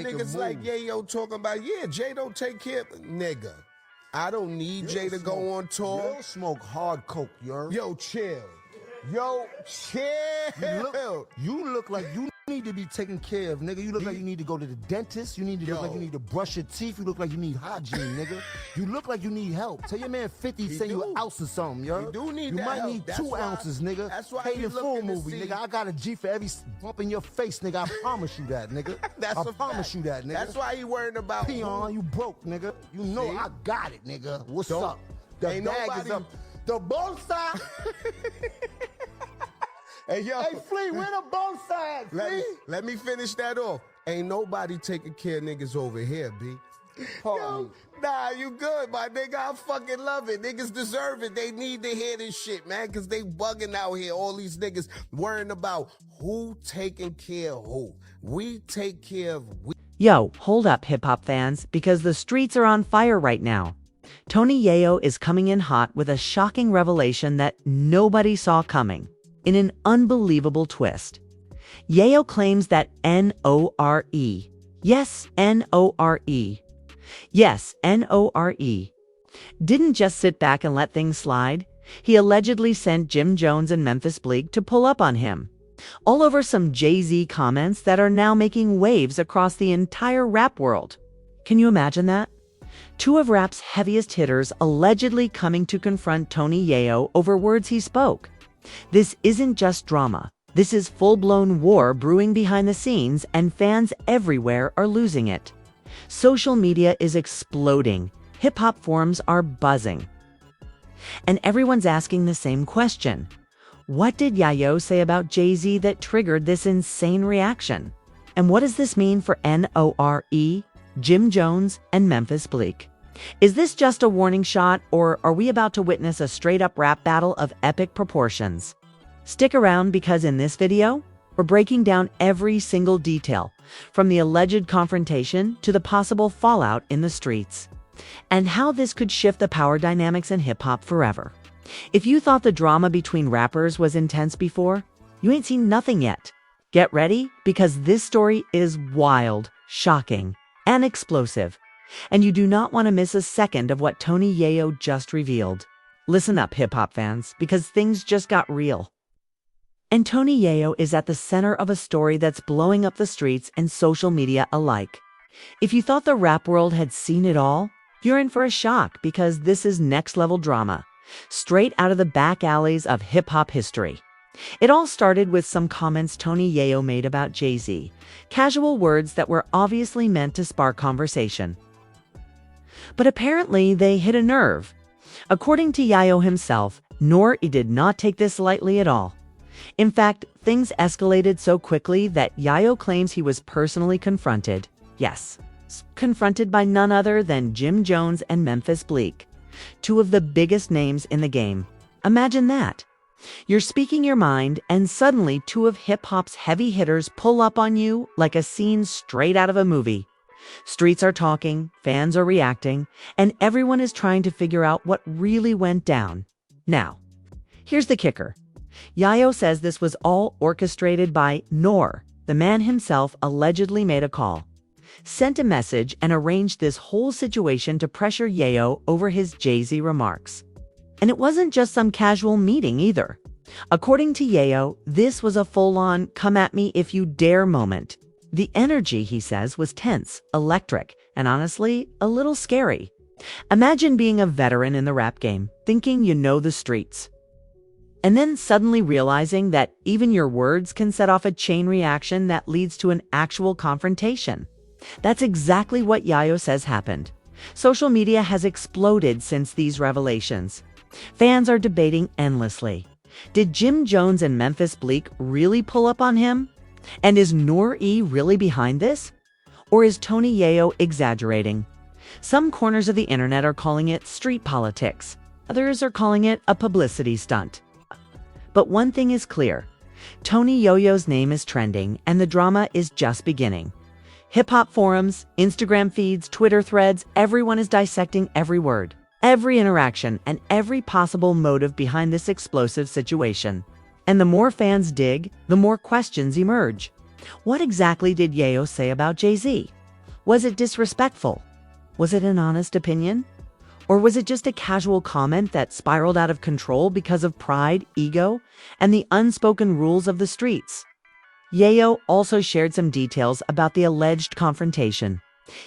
got niggas like Yayo talking about, yeah, Jay don't take care of nigga. I don't need Jay to go on tour. You don't smoke hard coke, yo. Yo, chill. Yo, chill. You look like you need to be taken care of, nigga. You look like you need to go to the dentist. You need to look like you need to brush your teeth. You look like you need hygiene, nigga. You look like you need help. Tell your man 50 say you an ounce or something, yo. You do need you that might help. need That's 2 why, ounces, nigga. That's why Paid in full movie, see. nigga. I got a G for every bump in your face, nigga. I promise you that, nigga. I promise you that, nigga. That's why he worrying about Peon, you broke, nigga. You know I got it, nigga. What's up? The ain't bag nobody... is up. The bolsa. Hey, yo. Hey, Flea, where the bolsa at, Flea? Let me finish that off. Ain't nobody taking care of niggas over here, B. Yo, nah, you good, my nigga. I fucking love it. Niggas deserve it. They need to hear this shit, man, because they bugging out here. All these niggas worrying about who taking care of who. We take care of we. Yo, hold up, hip-hop fans, because the streets are on fire right now. Tony Yayo is coming in hot with a shocking revelation that nobody saw coming, in an unbelievable twist. Yayo claims that N.O.R.E. Yes, N.O.R.E. Yes, N.O.R.E. didn't just sit back and let things slide. He allegedly sent Jim Jones and Memphis Bleek to pull up on him, all over some Jay-Z comments that are now making waves across the entire rap world. Can you imagine that? 2 of rap's heaviest hitters allegedly coming to confront Tony Yayo over words he spoke. This isn't just drama. This is full-blown war brewing behind the scenes, and fans everywhere are losing it. Social media is exploding. Hip-hop forums are buzzing. And everyone's asking the same question. What did Yayo say about Jay-Z that triggered this insane reaction? And what does this mean for N.O.R.E., Jim Jones, and Memphis Bleek? Is this just a warning shot, or are we about to witness a straight-up rap battle of epic proportions? Stick around, because in this video, we're breaking down every single detail, from the alleged confrontation to the possible fallout in the streets, and how this could shift the power dynamics in hip-hop forever. If you thought the drama between rappers was intense before, you ain't seen nothing yet. Get ready, because this story is wild, shocking, and explosive. And you do not want to miss a second of what Tony Yayo just revealed. Listen up, hip-hop fans, because things just got real. And Tony Yayo is at the center of a story that's blowing up the streets and social media alike. If you thought the rap world had seen it all, you're in for a shock, because this is next-level drama, straight out of the back alleys of hip-hop history. It all started with some comments Tony Yayo made about Jay-Z, casual words that were obviously meant to spark conversation. But apparently they hit a nerve. According to Yayo himself, N.O.R.E. did not take this lightly at all. In fact, things escalated so quickly that Yayo claims he was personally confronted. Yes, confronted by none other than Jim Jones and Memphis Bleek, 2 of the biggest names in the game. Imagine that. You're speaking your mind, and suddenly 2 of hip-hop's heavy hitters pull up on you like a scene straight out of a movie. Streets are talking, fans are reacting, and everyone is trying to figure out what really went down. Now, here's the kicker. Yayo says this was all orchestrated by N.O.R.E. The man himself allegedly made a call, sent a message, and arranged this whole situation to pressure Yayo over his Jay-Z remarks. And it wasn't just some casual meeting either. According to Yayo, this was a full-on come-at-me-if-you-dare moment. The energy, he says, was tense, electric, and honestly, a little scary. Imagine being a veteran in the rap game, thinking you know the streets, and then suddenly realizing that even your words can set off a chain reaction that leads to an actual confrontation. That's exactly what Yayo says happened. Social media has exploded since these revelations. Fans are debating endlessly. Did Jim Jones and Memphis Bleek really pull up on him? And is N.O.R.E. really behind this? Or is Tony Yayo exaggerating? Some corners of the internet are calling it street politics. Others are calling it a publicity stunt. But one thing is clear. Tony Yayo's name is trending, and the drama is just beginning. Hip-hop forums, Instagram feeds, Twitter threads, everyone is dissecting every word, every interaction, and every possible motive behind this explosive situation. And the more fans dig, the more questions emerge. What exactly did Yayo say about Jay-Z? Was it disrespectful? Was it an honest opinion? Or was it just a casual comment that spiraled out of control because of pride, ego, and the unspoken rules of the streets? Yayo also shared some details about the alleged confrontation.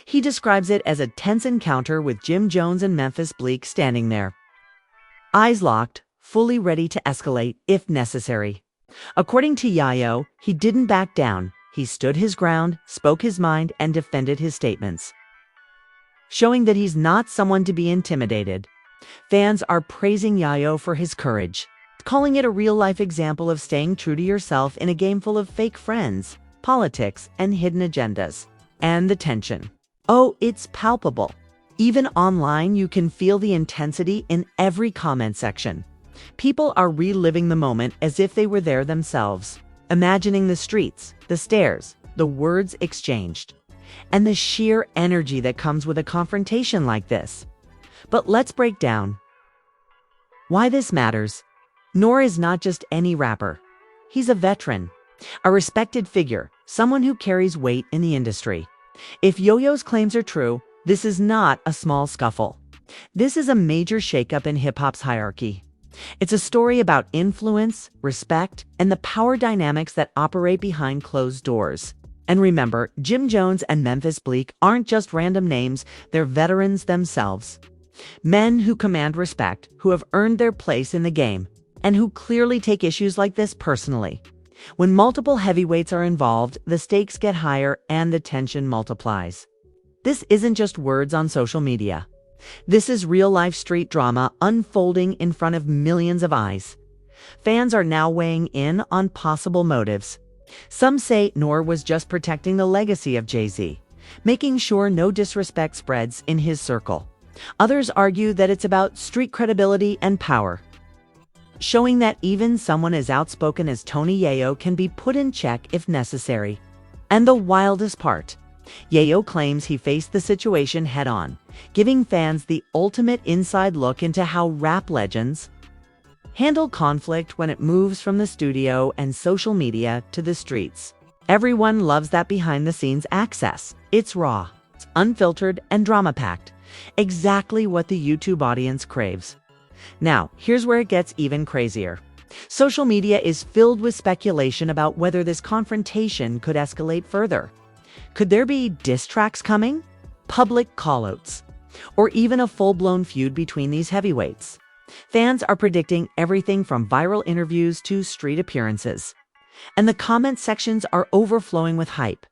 He describes it as a tense encounter with Jim Jones and Memphis Bleek standing there, eyes locked, fully ready to escalate if necessary. According to Yayo, he didn't back down. He stood his ground, spoke his mind, and defended his statements, showing that he's not someone to be intimidated. Fans are praising Yayo for his courage, calling it a real-life example of staying true to yourself in a game full of fake friends, politics, and hidden agendas. And the tension. Oh, it's palpable. Even online, you can feel the intensity in every comment section. People are reliving the moment as if they were there themselves, imagining the streets, the stares, the words exchanged, and the sheer energy that comes with a confrontation like this. But let's break down why this matters. N.O.R.E is not just any rapper. He's a veteran, a respected figure, someone who carries weight in the industry. If Yayo's claims are true, this is not a small scuffle. This is a major shakeup in hip-hop's hierarchy. It's a story about influence, respect, and the power dynamics that operate behind closed doors. And remember, Jim Jones and Memphis Bleek aren't just random names, they're veterans themselves. Men who command respect, who have earned their place in the game, and who clearly take issues like this personally. When multiple heavyweights are involved, the stakes get higher and the tension multiplies. This isn't just words on social media. This is real-life street drama unfolding in front of millions of eyes. Fans are now weighing in on possible motives. Some say N.O.R.E was just protecting the legacy of Jay-Z, making sure no disrespect spreads in his circle. Others argue that it's about street credibility and power, showing that even someone as outspoken as Tony Yayo can be put in check if necessary. And the wildest part, Yayo claims he faced the situation head-on, giving fans the ultimate inside look into how rap legends handle conflict when it moves from the studio and social media to the streets. Everyone loves that behind-the-scenes access. It's raw, it's unfiltered, and drama-packed. Exactly what the YouTube audience craves. Now, here's where it gets even crazier. Social media is filled with speculation about whether this confrontation could escalate further. Could there be diss tracks coming? Public callouts? Or even a full-blown feud between these heavyweights? Fans are predicting everything from viral interviews to street appearances. And the comment sections are overflowing with hype.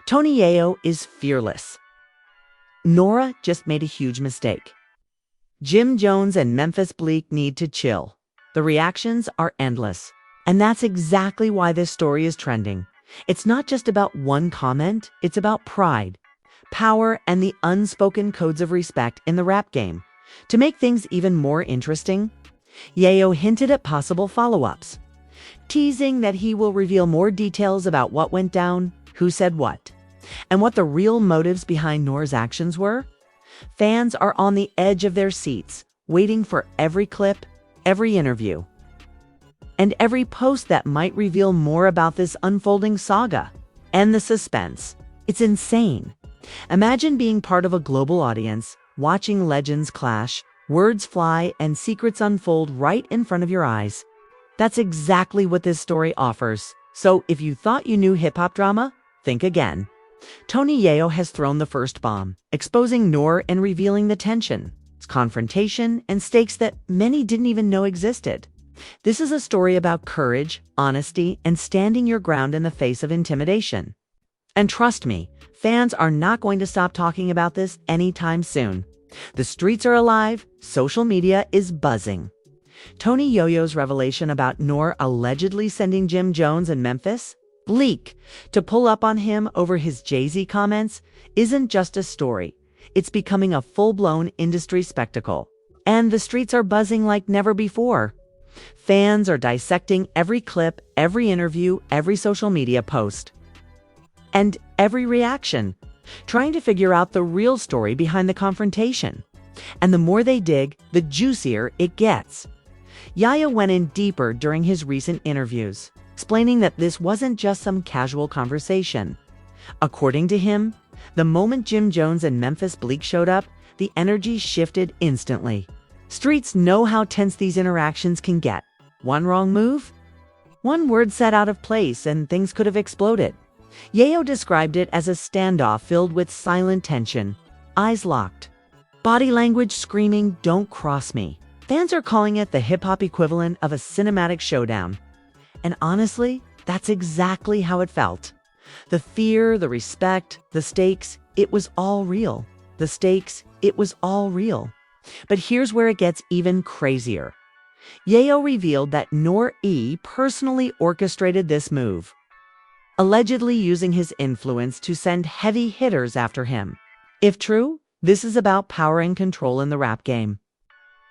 Tony Yayo is fearless. N.O.R.E just made a huge mistake. Jim Jones and Memphis Bleek need to chill. The reactions are endless. And that's exactly why this story is trending. It's not just about one comment, it's about pride, power, and the unspoken codes of respect in the rap game. To make things even more interesting, Yayo hinted at possible follow-ups, teasing that he will reveal more details about what went down, who said what, and what the real motives behind N.O.R.E's actions were. Fans are on the edge of their seats, waiting for every clip, every interview, and every post that might reveal more about this unfolding saga. And the suspense. It's insane. Imagine being part of a global audience, watching legends clash, words fly, and secrets unfold right in front of your eyes. That's exactly what this story offers. So if you thought you knew hip-hop drama, think again. Tony Yayo has thrown the first bomb, exposing N.O.R.E and revealing the tension, confrontation, and stakes that many didn't even know existed. This is a story about courage, honesty, and standing your ground in the face of intimidation. And trust me, fans are not going to stop talking about this anytime soon. The streets are alive, social media is buzzing. Tony Yayo's revelation about N.O.R.E allegedly sending Jim Jones and Memphis Bleek to pull up on him over his Jay-Z comments isn't just a story. It's becoming a full-blown industry spectacle. And the streets are buzzing like never before. Fans are dissecting every clip, every interview, every social media post, and every reaction, trying to figure out the real story behind the confrontation. And the more they dig, the juicier it gets. Yayo went in deeper during his recent interviews, explaining that this wasn't just some casual conversation. According to him, The moment Jim Jones and Memphis Bleek showed up, the energy shifted instantly. Streets know how tense these interactions can get. One wrong move? One word said out of place and things could have exploded. Yayo described it as a standoff filled with silent tension, eyes locked, body language screaming, "Don't cross me." Fans are calling it the hip-hop equivalent of a cinematic showdown. And honestly, that's exactly how it felt. The fear, the respect, the stakes, it was all real. The stakes, it was all real. But here's where it gets even crazier. Yayo revealed that N.O.R.E personally orchestrated this move, allegedly using his influence to send heavy hitters after him. If true, this is about power and control in the rap game.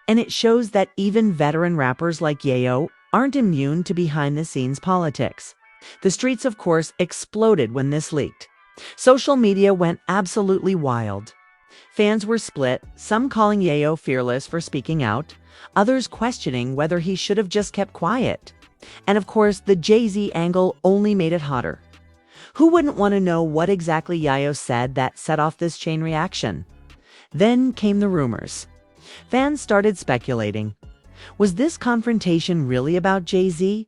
And it shows that even veteran rappers like Yayo aren't immune to behind-the-scenes politics. The streets, of course, exploded when this leaked. Social media went absolutely wild. Fans were split, some calling Yayo fearless for speaking out, others questioning whether he should have just kept quiet. And of course, the Jay-Z angle only made it hotter. Who wouldn't want to know what exactly Yayo said that set off this chain reaction? Then came the rumors. Fans started speculating. Was this confrontation really about Jay-Z?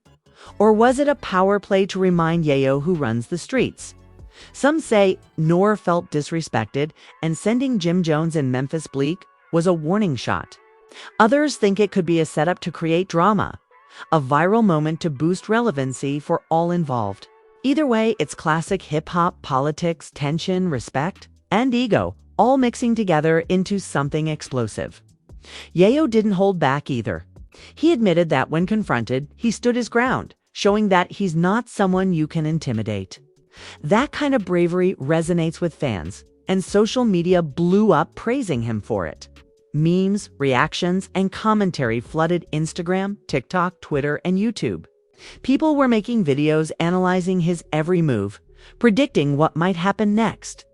Or was it a power play to remind Yayo who runs the streets? Some say N.O.R.E felt disrespected and sending Jim Jones and Memphis Bleek was a warning shot. Others think it could be a setup to create drama, a viral moment to boost relevancy for all involved. Either way, it's classic hip-hop, politics, tension, respect, and ego, all mixing together into something explosive. Yayo didn't hold back either. He admitted that when confronted, he stood his ground, showing that he's not someone you can intimidate. That kind of bravery resonates with fans, and social media blew up praising him for it. Memes, reactions, and commentary flooded Instagram, TikTok, Twitter, and YouTube. People were making videos analyzing his every move, predicting what might happen next,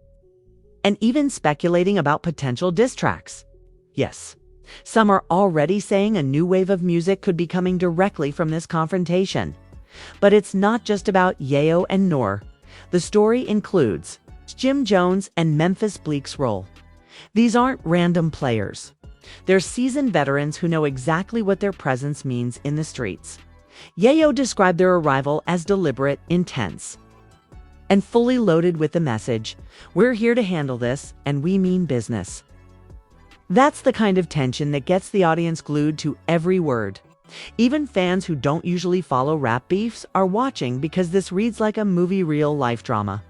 and even speculating about potential diss tracks. Yes, some are already saying a new wave of music could be coming directly from this confrontation. But it's not just about Yayo and N.O.R.E. The story includes Jim Jones and Memphis Bleek's role. These aren't random players. They're seasoned veterans who know exactly what their presence means in the streets. Yayo described their arrival as deliberate, intense, and fully loaded with the message, "We're here to handle this, and we mean business." That's the kind of tension that gets the audience glued to every word. Even fans who don't usually follow rap beefs are watching because this reads like a movie real-life drama.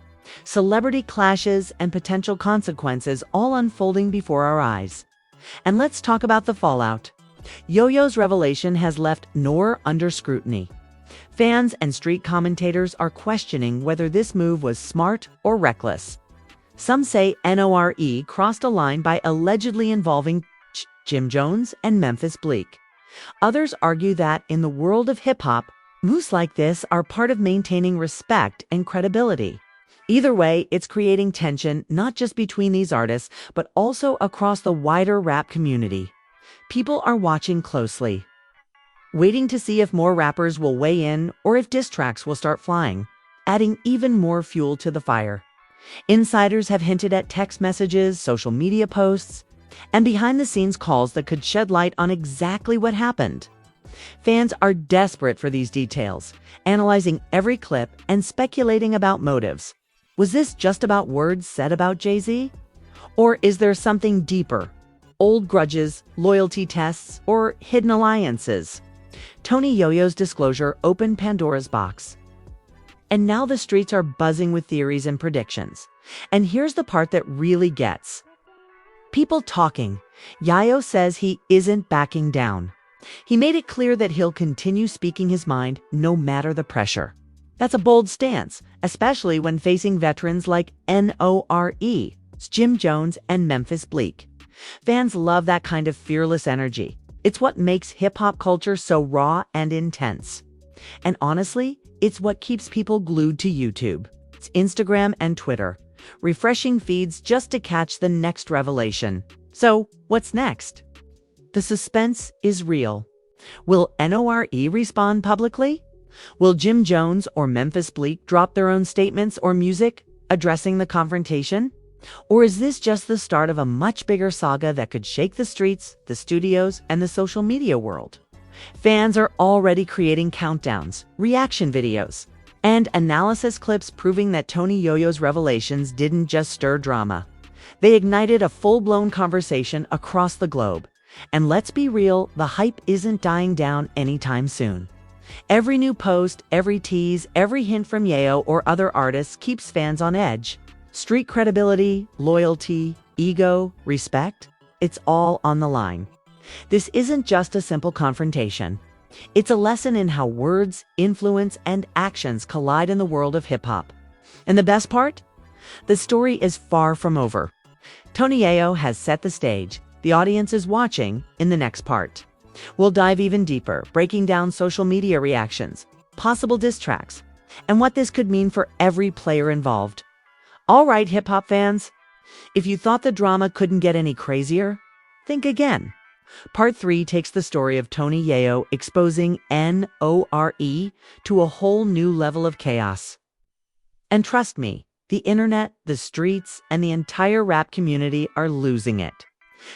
Celebrity clashes and potential consequences all unfolding before our eyes. And let's talk about the fallout. Yayo's revelation has left N.O.R.E under scrutiny. Fans and street commentators are questioning whether this move was smart or reckless. Some say N.O.R.E crossed a line by allegedly involving Jim Jones and Memphis Bleek. Others argue that in the world of hip-hop, moves like this are part of maintaining respect and credibility. Either way, it's creating tension not just between these artists, but also across the wider rap community. People are watching closely, waiting to see if more rappers will weigh in or if diss tracks will start flying, adding even more fuel to the fire. Insiders have hinted at text messages, social media posts, and behind-the-scenes calls that could shed light on exactly what happened. Fans are desperate for these details, analyzing every clip and speculating about motives. Was this just about words said about Jay-Z? Or is there something deeper? Old grudges, loyalty tests, or hidden alliances? Tony Yayo's disclosure opened Pandora's box. And now the streets are buzzing with theories and predictions. And here's the part that really gets people talking. Yayo says he isn't backing down. He made it clear that he'll continue speaking his mind no matter the pressure. That's a bold stance, especially when facing veterans like N.O.R.E, Jim Jones, and Memphis Bleek. Fans love that kind of fearless energy. It's what makes hip-hop culture so raw and intense. And honestly, it's what keeps people glued to YouTube, it's Instagram, and Twitter, refreshing feeds just to catch the next revelation. So, what's next? The suspense is real. Will N.O.R.E respond publicly? Will Jim Jones or Memphis Bleek drop their own statements or music addressing the confrontation? Or is this just the start of a much bigger saga that could shake the streets, the studios, and the social media world? Fans are already creating countdowns, reaction videos, and analysis clips proving that Tony Yayo's revelations didn't just stir drama. They ignited a full-blown conversation across the globe. And let's be real, the hype isn't dying down anytime soon. Every new post, every tease, every hint from Yayo or other artists keeps fans on edge. Street credibility, loyalty, ego, respect, it's all on the line. This isn't just a simple confrontation. It's a lesson in how words, influence, and actions collide in the world of hip-hop. And the best part? The story is far from over. Tony Yayo has set the stage. The audience is watching in the next part. We'll dive even deeper, breaking down social media reactions, possible diss tracks, and what this could mean for every player involved. All right, hip-hop fans, if you thought the drama couldn't get any crazier, think again. Part 3 takes the story of Tony Yayo exposing N.O.R.E. to a whole new level of chaos. And trust me, the internet, the streets, and the entire rap community are losing it.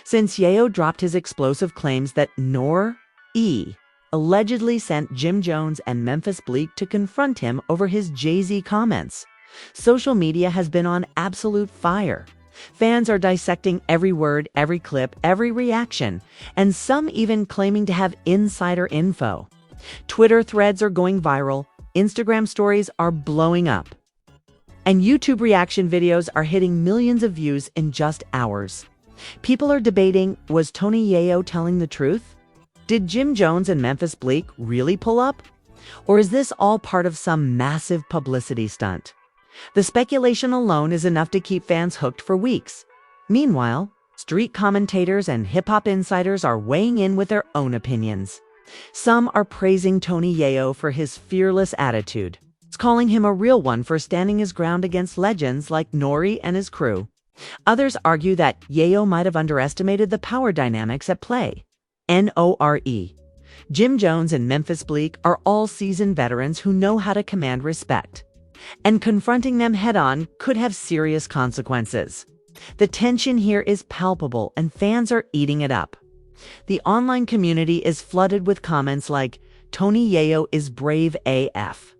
Since Yayo dropped his explosive claims that N.O.R.E. allegedly sent Jim Jones and Memphis Bleek to confront him over his Jay-Z comments, social media has been on absolute fire. Fans are dissecting every word, every clip, every reaction, and some even claiming to have insider info. Twitter threads are going viral, Instagram stories are blowing up, and YouTube reaction videos are hitting millions of views in just hours. People are debating, was Tony Yayo telling the truth? Did Jim Jones and Memphis Bleek really pull up? Or is this all part of some massive publicity stunt? The speculation alone is enough to keep fans hooked for weeks. Meanwhile, street commentators and hip-hop insiders are weighing in with their own opinions. Some are praising Tony Yayo for his fearless attitude, calling him a real one for standing his ground against legends like N.O.R.E. and his crew. Others argue that Yayo might have underestimated the power dynamics at play. N.O.R.E. Jim Jones and Memphis Bleek are all seasoned veterans who know how to command respect, and confronting them head-on could have serious consequences. The tension here is palpable, and fans are eating it up. The online community is flooded with comments like, "Tony Yayo is brave AF,"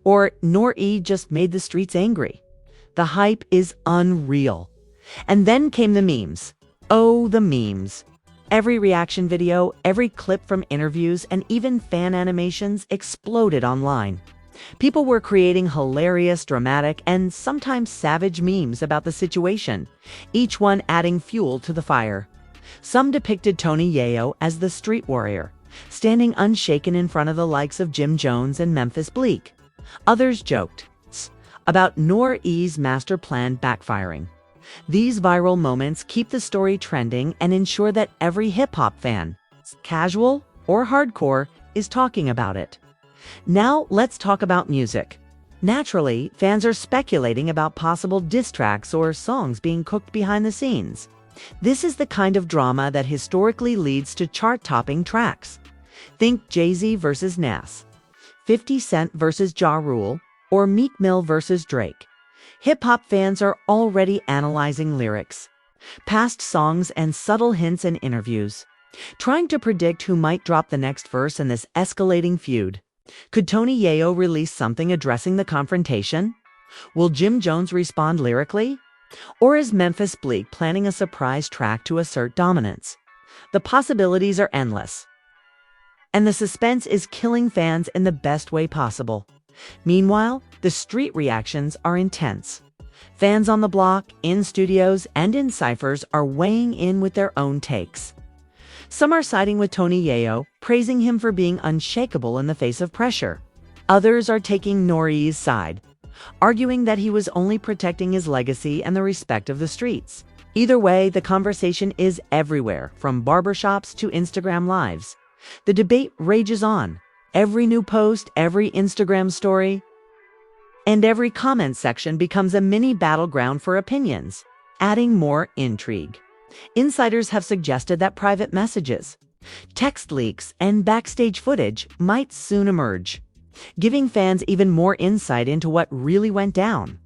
or "N.O.R.E. just made the streets angry." The hype is unreal. And then came the memes. Oh, the memes. Every reaction video, every clip from interviews, and even fan animations exploded online. People were creating hilarious, dramatic, and sometimes savage memes about the situation, each one adding fuel to the fire. Some depicted Tony Yayo as the street warrior, standing unshaken in front of the likes of Jim Jones and Memphis Bleek. Others joked about N.O.R.E.'s master plan backfiring. These viral moments keep the story trending and ensure that every hip-hop fan, casual or hardcore, is talking about it. Now let's talk about music. Naturally, fans are speculating about possible diss tracks or songs being cooked behind the scenes. This is the kind of drama that historically leads to chart-topping tracks. Think Jay-Z versus Nas, 50 Cent versus Ja Rule, or Meek Mill versus Drake. Hip-hop fans are already analyzing lyrics, past songs, and subtle hints in interviews, trying to predict who might drop the next verse in this escalating feud. Could Tony Yayo release something addressing the confrontation? Will Jim Jones respond lyrically? Or is Memphis Bleek planning a surprise track to assert dominance? The possibilities are endless, and the suspense is killing fans in the best way possible. Meanwhile, the street reactions are intense. Fans on the block, in studios, and in ciphers are weighing in with their own takes. Some are siding with Tony Yayo, praising him for being unshakable in the face of pressure. Others are taking N.O.R.E.'s side, arguing that he was only protecting his legacy and the respect of the streets. Either way, the conversation is everywhere, from barbershops to Instagram lives. The debate rages on. Every new post, every Instagram story, and every comment section becomes a mini battleground for opinions, adding more intrigue. Insiders have suggested that private messages, text leaks, and backstage footage might soon emerge, giving fans even more insight into what really went down.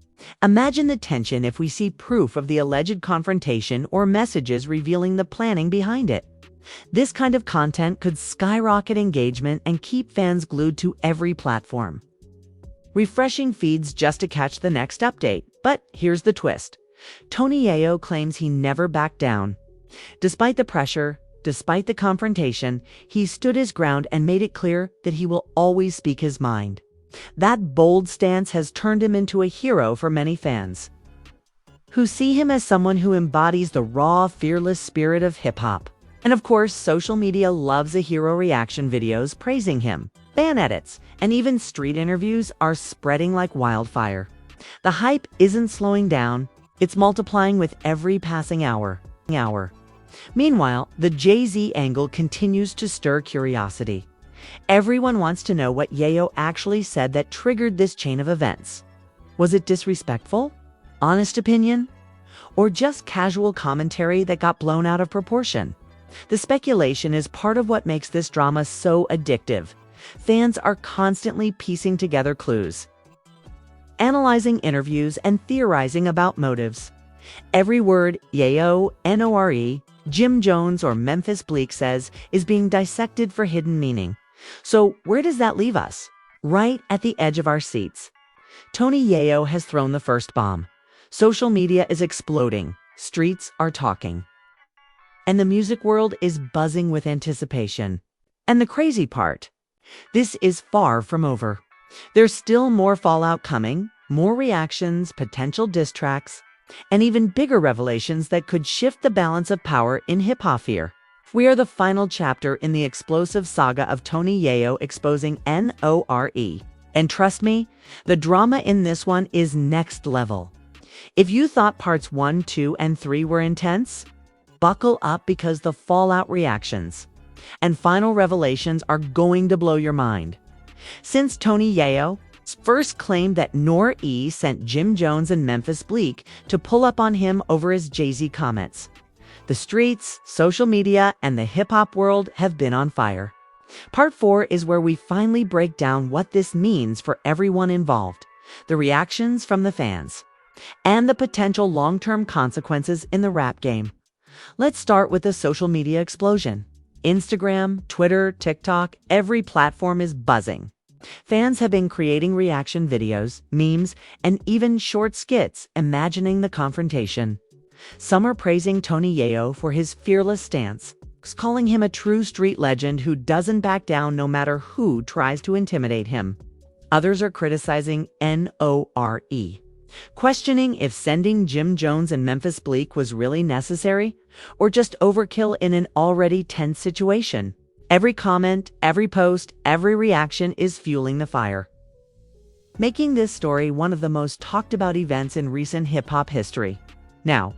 Imagine the tension if we see proof of the alleged confrontation or messages revealing the planning behind it. This kind of content could skyrocket engagement and keep fans glued to every platform. Refreshing feeds just to catch the next update. But here's the twist. Tony Yayo claims he never backed down. Despite the pressure, despite the confrontation, he stood his ground and made it clear that he will always speak his mind. That bold stance has turned him into a hero for many fans, who see him as someone who embodies the raw, fearless spirit of hip-hop. And of course, social media loves a hero reaction videos praising him. Fan edits and even street interviews are spreading like wildfire. The hype isn't slowing down, it's multiplying with every passing hour. Meanwhile, the Jay-Z angle continues to stir curiosity. Everyone wants to know what Yayo actually said that triggered this chain of events. Was it disrespectful? Honest opinion? Or just casual commentary that got blown out of proportion? The speculation is part of what makes this drama so addictive. Fans are constantly piecing together clues, analyzing interviews, and theorizing about motives. Every word Yayo, N.O.R.E, Jim Jones, or Memphis Bleek says is being dissected for hidden meaning. So where does that leave us? Right at the edge of our seats. Tony Yayo has thrown the first bomb. Social media is exploding. Streets are talking. And the music world is buzzing with anticipation. And the crazy part, this is far from over. There's still more fallout coming, more reactions, potential diss tracks, and even bigger revelations that could shift the balance of power in hip-hop-sphere. We are the final chapter in the explosive saga of Tony Yayo exposing N.O.R.E. And trust me, the drama in this one is next level. If you thought parts 1, 2, and 3 were intense, buckle up because the fallout reactions and final revelations are going to blow your mind. Since Tony Yayo first claimed that N.O.R.E. sent Jim Jones and Memphis Bleek to pull up on him over his Jay-Z comments, the streets, social media, and the hip-hop world have been on fire. Part 4 is where we finally break down what this means for everyone involved, the reactions from the fans, and the potential long-term consequences in the rap game. Let's start with the social media explosion. Instagram, Twitter, TikTok, every platform is buzzing. Fans have been creating reaction videos, memes, and even short skits imagining the confrontation. Some are praising Tony Yayo for his fearless stance, calling him a true street legend who doesn't back down no matter who tries to intimidate him. Others are criticizing N.O.R.E, questioning if sending Jim Jones and Memphis Bleek was really necessary or just overkill in an already tense situation. Every comment, every post, every reaction is fueling the fire, making this story one of the most talked about events in recent hip-hop history. Now,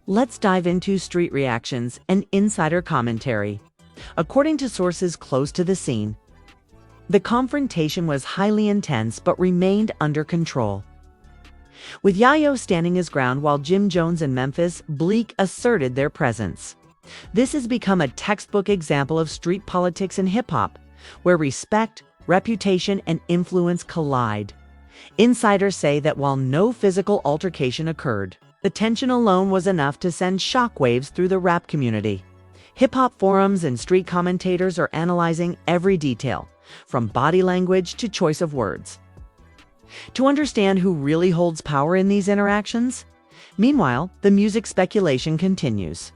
let's dive into street reactions and insider commentary. According to sources close to the scene, the confrontation was highly intense but remained under control, with Yayo standing his ground while Jim Jones and Memphis Bleek asserted their presence. This has become a textbook example of street politics in hip-hop, where respect, reputation, and influence collide. Insiders say that while no physical altercation occurred, the tension alone was enough to send shockwaves through the rap community. Hip-hop forums and street commentators are analyzing every detail, from body language to choice of words, to understand who really holds power in these interactions. Meanwhile, the music speculation continues.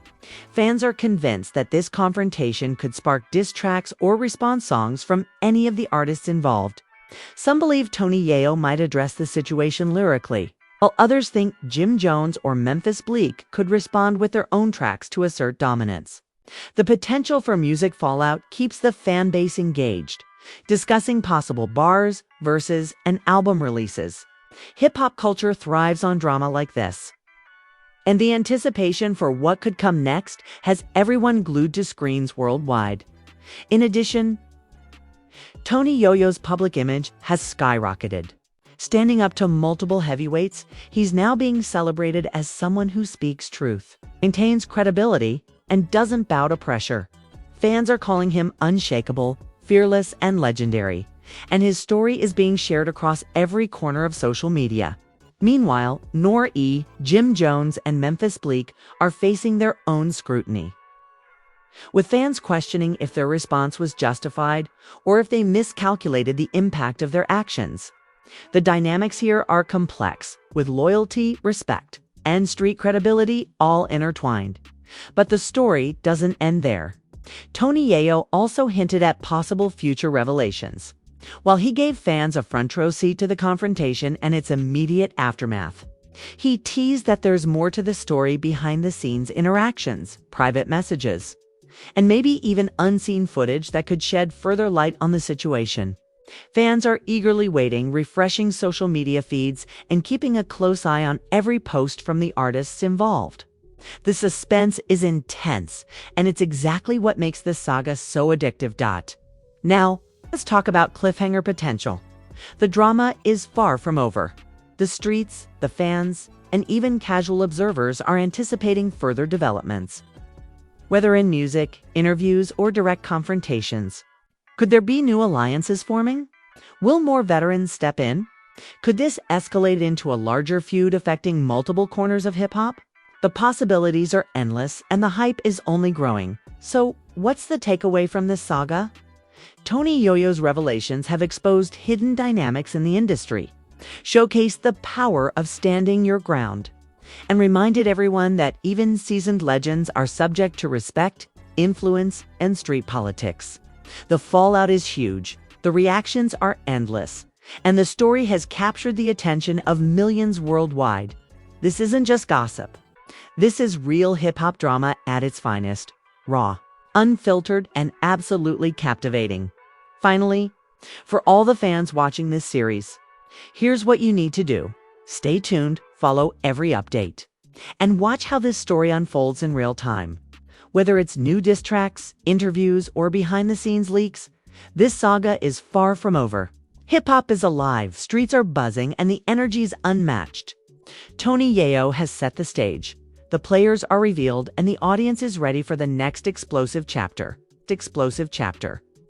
Fans are convinced that this confrontation could spark diss tracks or response songs from any of the artists involved. Some believe Tony Yayo might address the situation lyrically, while others think Jim Jones or Memphis Bleek could respond with their own tracks to assert dominance. The potential for music fallout keeps the fan base engaged, discussing possible bars, verses, and album releases. Hip-hop culture thrives on drama like this, and the anticipation for what could come next has everyone glued to screens worldwide. In addition, Tony Yayo's public image has skyrocketed. Standing up to multiple heavyweights, he's now being celebrated as someone who speaks truth, maintains credibility, and doesn't bow to pressure. Fans are calling him unshakable, fearless, and legendary, and his story is being shared across every corner of social media. Meanwhile, N.O.R.E, Jim Jones, and Memphis Bleek are facing their own scrutiny, with fans questioning if their response was justified or if they miscalculated the impact of their actions. The dynamics here are complex, with loyalty, respect, and street credibility all intertwined. But the story doesn't end there. Tony Yayo also hinted at possible future revelations, while he gave fans a front-row seat to the confrontation and its immediate aftermath. He teased that there's more to the story behind-the-scenes interactions, private messages, and maybe even unseen footage that could shed further light on the situation. Fans are eagerly waiting, refreshing social media feeds, and keeping a close eye on every post from the artists involved. The suspense is intense, and it's exactly what makes this saga so addictive. Now, let's talk about cliffhanger potential. The drama is far from over. The streets, the fans, and even casual observers are anticipating further developments. Whether in music, interviews, or direct confrontations, could there be new alliances forming? Will more veterans step in? Could this escalate into a larger feud affecting multiple corners of hip-hop? The possibilities are endless, and the hype is only growing. So, what's the takeaway from this saga? Tony Yayo's revelations have exposed hidden dynamics in the industry, showcased the power of standing your ground, and reminded everyone that even seasoned legends are subject to respect, influence, and street politics. The fallout is huge, the reactions are endless, and the story has captured the attention of millions worldwide. This isn't just gossip. This is real hip-hop drama at its finest, raw, unfiltered, and absolutely captivating. Finally, for all the fans watching this series, here's what you need to do. Stay tuned, follow every update, and watch how this story unfolds in real time. Whether it's new diss tracks, interviews, or behind-the-scenes leaks, this saga is far from over. Hip-hop is alive, streets are buzzing, and the energy's unmatched. Tony Yayo has set the stage. The players are revealed, and the audience is ready for the next explosive chapter.